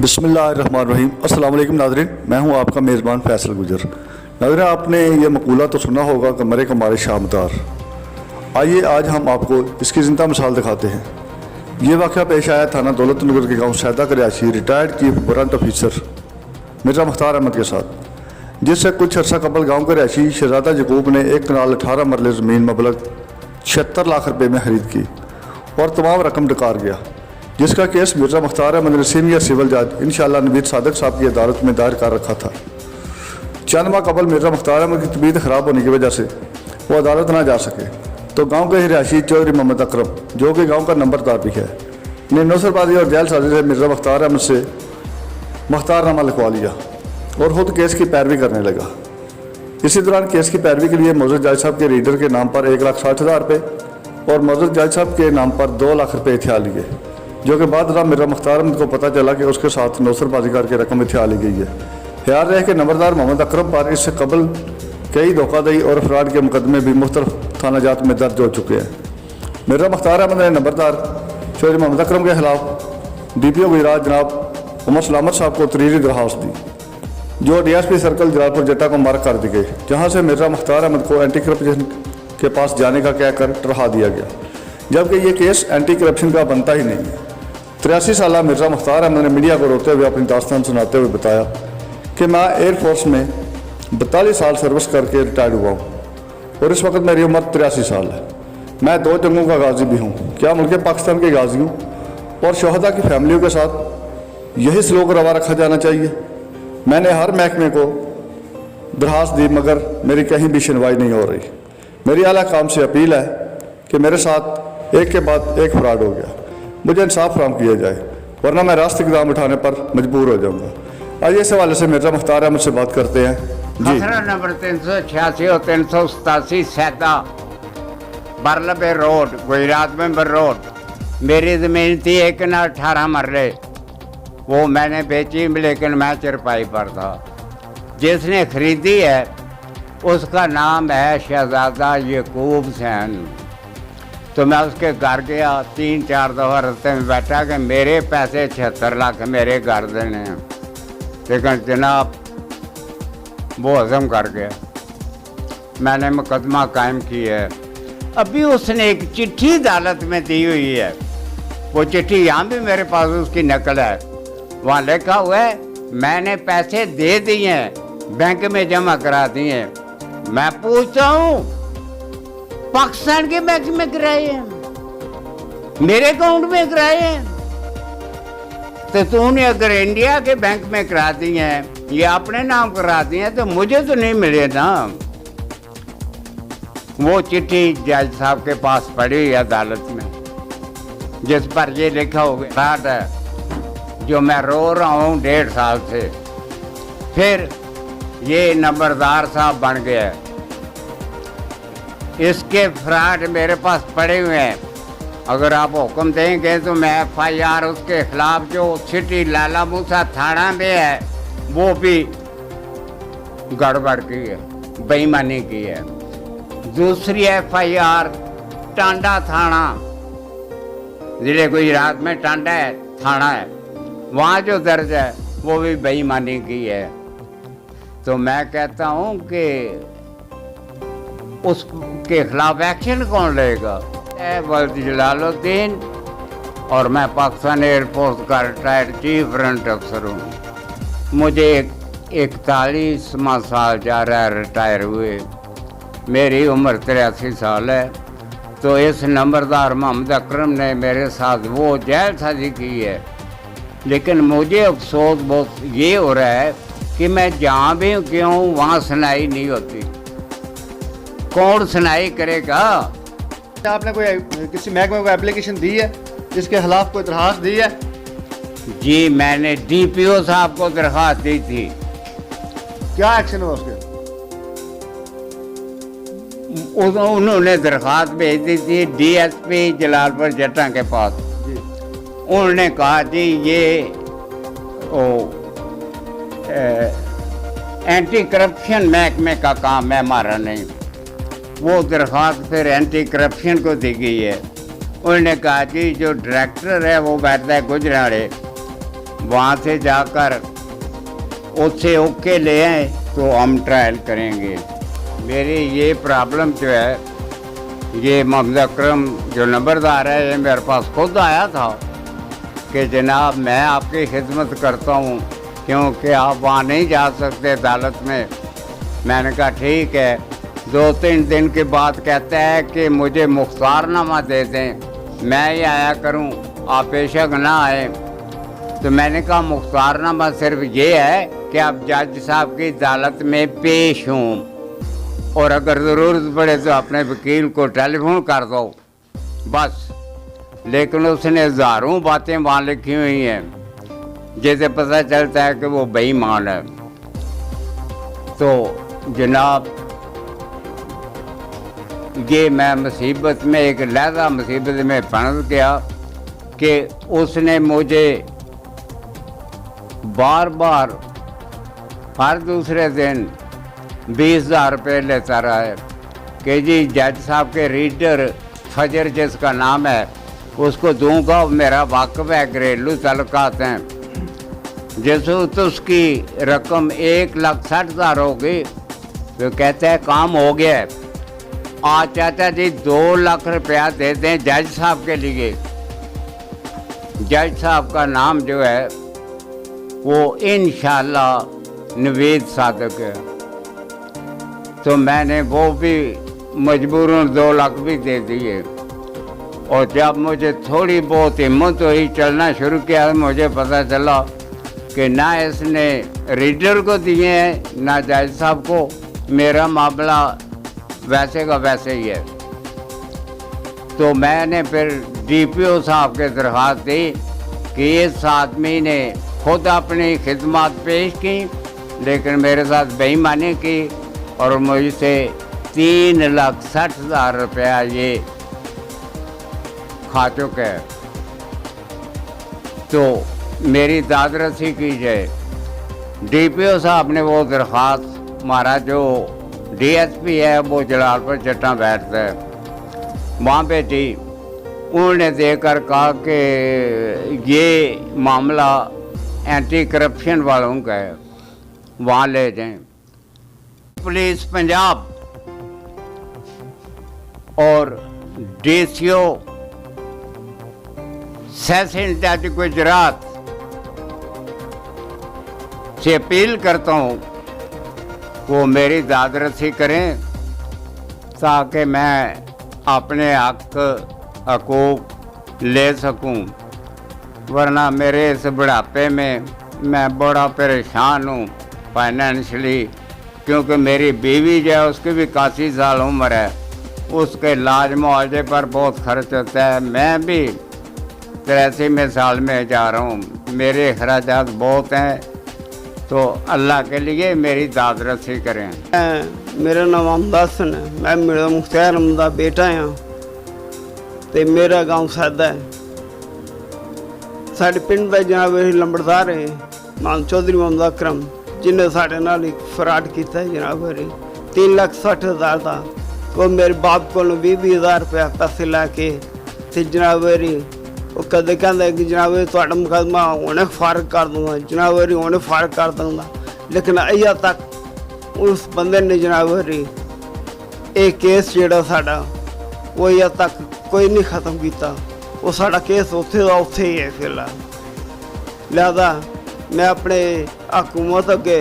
बिस्मिल्लाहिर्रहमानिर्रहीम। अस्सलाम वालेकुम नाज़रीन, मैं हूं आपका मेज़बान फैसल गुजर। नाज़रीन, आपने ये मकूला तो सुना होगा कि मरे कमारे शामदार। आइए आज हम आपको इसकी ज़िंदा मिसाल दिखाते हैं। ये वाक़या पेश आया थाना दौलतनगर के गांव सैदा के रिहायशी retired chief warrant officer Mirza Mukhtar Ahmed के साथ, जिससे कुछ अर्सा कबल गाँव के रिहायशी शहजादा यकूब ने 1 कनाल 18 मरले ज़मीन मबलग 76 लाख रुपये में खरीद की और तमाम रकम डकार गया, जिसका केस मिर्ज़ा मुख्तार अहमद ने सीनियर सिविल जज इंशाअल्लाह नवीद सादिक साहब की अदालत में दायर कर रखा था। चंद माह कबल मिर्ज़ा मुख्तार अहमद की तबीयत ख़राब होने की वजह से वो अदालत ना जा सके, तो गांव के रिहायशी चौधरी मोहम्मद अकरम, जो कि गांव का नंबरदार भी है, ने नौसरबाजी और जैलसाजी से मिर्ज़ा मुख्तार अहमद से मुख्तारनामा लिखवा लिया और ख़ुद केस की पैरवी करने लगा। इसी दौरान केस की पैरवी के लिए मौजूद जज साहब के रीडर के नाम पर 1,60,000 रुपये और मौजूद जज साहब के नाम पर 2 लाख रुपये हथिया लिए, जो कि बाद मिर्ज़ा मुख्तार अहमद को पता चला कि उसके साथ नौसरबाजी करके रकम हथिया ली गई है। ख्याल रहे कि नंबरदार मोहम्मद अकरम पर इससे कबल कई धोखाधड़ी और फ्रॉड के मुकदमे भी मुख्तलिफ थाना जात में दर्ज हो चुके हैं। मिर्ज़ा मुख्तार अहमद ने नंबरदार चौधरी मोहम्मद अकरम के खिलाफ DPO गुजरात जनाब उमर सलामत साहब को तरीरी दरख्वास्त दी, जो DSP सर्कल जलालपुर जट्टा को मार्क कर दी गई, जहाँ से मिर्ज़ा मुख्तार अहमद को एंटी करप्शन के पास जाने का कहकर टरहा दिया गया, जबकि ये केस एंटी करप्शन का बनता ही नहीं है। 83 साल मिर्ज़ा मुख्तार अहमद ने मीडिया को रोते हुए अपनी दास्तान सुनाते हुए बताया कि मैं एयरफोर्स में 42 साल सर्विस करके रिटायर्ड हुआ हूँ और इस वक्त मेरी उम्र 83 साल है। मैं 2 जंगों का गाजी भी हूँ। क्या मुल्क पाकिस्तान के गाजी हूँ और शहदा की फैमिलियों के साथ यही सलूक रवा रखा जाना चाहिए। मैंने हर महकमे को दरख्वास्त दी, मगर मेरी कहीं भी सुनवाई नहीं हो रही। मेरी आला काम से अपील है कि मेरे साथ एक के बाद एक फ्रॉड हो गया, मुझे इंसाफ फराहम किया जाए, वरना मैं रास्ते इक़दाम उठाने पर मजबूर हो जाऊंगा। आइए इस हवाले से मिर्ज़ा मुख्तार अहमद से बात करते हैं। जी, खसरा नंबर 386 और 387 सैदा बरलबे रोड, गुजरात में रोड। मेरी ज़मीन थी 1 कनाल 18 मरले, वो मैंने बेची, लेकिन मैं चरपाई पर था। जिसने खरीदी है उसका नाम है शहजादा यकूब सैन। तो मैं उसके घर गया, 3-4 दफ़ा रस्ते में बैठा कि मेरे पैसे 76 लाख मेरे घर देने हैं, लेकिन जनाब वो हज़म कर गया। मैंने मुकदमा कायम किया है। अभी उसने एक चिट्ठी अदालत में दी हुई है, वो चिट्ठी यहाँ भी मेरे पास उसकी नकल है। वहाँ लिखा हुआ है मैंने पैसे दे दिए हैं, बैंक में जमा करा दिए हैं। मैं पूछता हूँ पाकिस्तान के बैंक में कराए हैं, मेरे अकाउंट में कराए हैं? तो तूने अगर इंडिया के बैंक में करा दिए हैं या अपने नाम करा दिए हैं तो मुझे तो नहीं मिले ना। वो चिट्ठी जज साहब के पास पड़ी हुई अदालत में, जिस पर ये लिखा हुआ फ्रॉड है, जो मैं रो रहा हूँ 1.5 साल से। फिर ये नंबरदार साहब बन गया, इसके फ्रॉड मेरे पास पड़े हुए हैं। अगर आप हुक्म देंगे तो मैं FIR उसके खिलाफ जो सिटी लाला मूसा थाना में है वो भी गड़बड़ की है, बेईमानी की है। दूसरी FIR टांडा थाना, जिले गुजरात में टांडा है थाना है, वहाँ जो दर्ज है वो भी बेईमानी की है। तो मैं कहता हूँ कि उसके खिलाफ एक्शन कौन लेगा? वल्द जलालुद्दीन, और मैं पाकिस्तान एयरफोर्स का रिटायर्ड चीफ वारंट अफसर हूँ। मुझे 41वां साल जा रहा है रिटायर हुए, मेरी उम्र 83 साल है। तो इस नंबरदार मोहम्मद अकरम ने मेरे साथ वो जैलसाजी की है, लेकिन मुझे अफसोस बहुत ये हो रहा है कि मैं जहाँ भी क्यों वहाँ सुनाई नहीं होती। कौन सुनाई करेगा? आपने कोई किसी महकमे को एप्लीकेशन दी है, जिसके खिलाफ कोई दरख्वास्त दी है? जी, मैंने DPO साहब को दरख्वास्त दी थी। क्या एक्शन हुआ उसके? उन्होंने दरख्वास्त भेज दी थी DSP जलालपुर जट्टा के पास। उन्होंने कहा जी ये एंटी करप्शन महकमे का काम है, हमारा नहीं। वो दरख्वास्त फिर एंटी करप्शन को दी गई है। उन्होंने कहा कि जो डायरेक्टर है वो बैठता है गुजराड़े, वहाँ से जाकर उससे ओके ले आए तो हम ट्रायल करेंगे। मेरी ये प्रॉब्लम जो है, ये मोहम्मद अकरम जो नंबरदार है, ये मेरे पास खुद आया था कि जनाब मैं आपकी खिदमत करता हूँ क्योंकि आप वहाँ नहीं जा सकते अदालत में। मैंने कहा ठीक है। 2-3 दिन के बाद कहता है कि मुझे मुख्तारनामा दे दें, मैं ही आया करूँ, आप बेशक ना आए। तो मैंने कहा मुख्तारनामा सिर्फ ये है कि आप जज साहब की अदालत में पेश हों और अगर ज़रूरत पड़े तो अपने वकील को टेलीफोन कर दो, बस। लेकिन उसने हज़ारों बातें वहाँ लिखी हुई हैं जिससे पता चलता है कि वो बेईमान है। तो जनाब ये मैं मुसीबत में, एक लहज़ा मुसीबत में फंस गया कि उसने मुझे बार बार हर दूसरे दिन 20,000 रुपये लेता रहा है कि जी जज साहब के रीडर फजर जिसका नाम है उसको दूंगा, मेरा वाकफ है, घरेलू तल्लुकात हैं। जैसे तो उसकी रकम 1,60,000 हो गई तो कहते हैं काम हो गया है, आज चाचा जी 2 लाख रुपया दे दें जज साहब के लिए। जज साहब का नाम जो है वो इंशाअल्लाह नवीद सादक है। तो मैंने वो भी मजबूरन 2 लाख भी दे दिए। और जब मुझे थोड़ी बहुत हिम्मत हुई, चलना शुरू किया, मुझे पता चला कि ना इसने रीडर को दिए हैं ना जज साहब को। मेरा मामला वैसे का वैसे ही है। तो मैंने फिर DPO साहब के दरख्वास्त दी कि इस आदमी ने खुद अपनी खिदमत पेश की लेकिन मेरे साथ बेईमानी की और मुझसे 3,60,000 रुपया ये खा चुका है। तो मेरी दादरसी की जाए। DPO साहब ने वो दरख्वास्त, हमारा जो DSP है वो जलालपुर चट्टा बैठता है, वहाँ पे थी। उन्होंने देकर कहा कि ये मामला एंटी करप्शन वालों का है, वहाँ ले जाएं। पुलिस पंजाब और DCO सेशन जज गुजरात से अपील करता हूँ वो मेरी दादरसी करें ताकि मैं अपने हकूक़ ले सकूं। वरना मेरे इस बुढ़ापे में मैं बड़ा परेशान हूँ फाइनेंशली, क्योंकि मेरी बीवी जो है उसकी भी 81 साल उम्र है, उसके इलाज मुआवजे पर बहुत खर्च होता है। मैं भी 83वें साल में जा रहा हूँ, मेरे अखराजात बहुत हैं। तो अल्लाह के लिए मेरी दादरसी करें। मेरा नाम अहमद हसन है, मैं मेरा मुख्तार अहमद का बेटा हाँ तो मेरा गाँव सादा है। साढ़े पिंड का जनाब लंबड़दार है मान चौधरी मोहम्मद अकरम, जिन्हें साढ़े नाल एक फ्रॉड किया है जनाब 3,60,000 का। वो मेरे बाप को 20,000 रुपया पैसे लैके तो जनाब वो कदे कहता कि जनाब थोड़ा मुकदमा उन्हें फारग कर दूंगा, जनाब उन्हें फारग कर दूंगा। लेकिन अजा तक उस बंदे ने जनाब एक केस जोड़ा साड़ा वो अजा तक कोई नहीं ख़त्म किया। वो साड़ा केस उत्थे का उत्थे ही है फिलहाल। लिहाजा मैं अपने हुकूमत अगे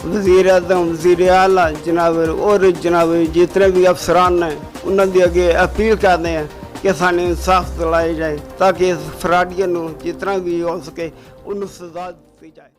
वज़ीर आज़म, वज़ीर आला जनाब और जनाब जितने भी अफसरान हैं उन्होंने अगे अपील करते हैं कि सानू इंसाफ दिलाया जाए ताकि इस फ्रॉडियन जितना भी हो सके उन्हें सजा दी जाए।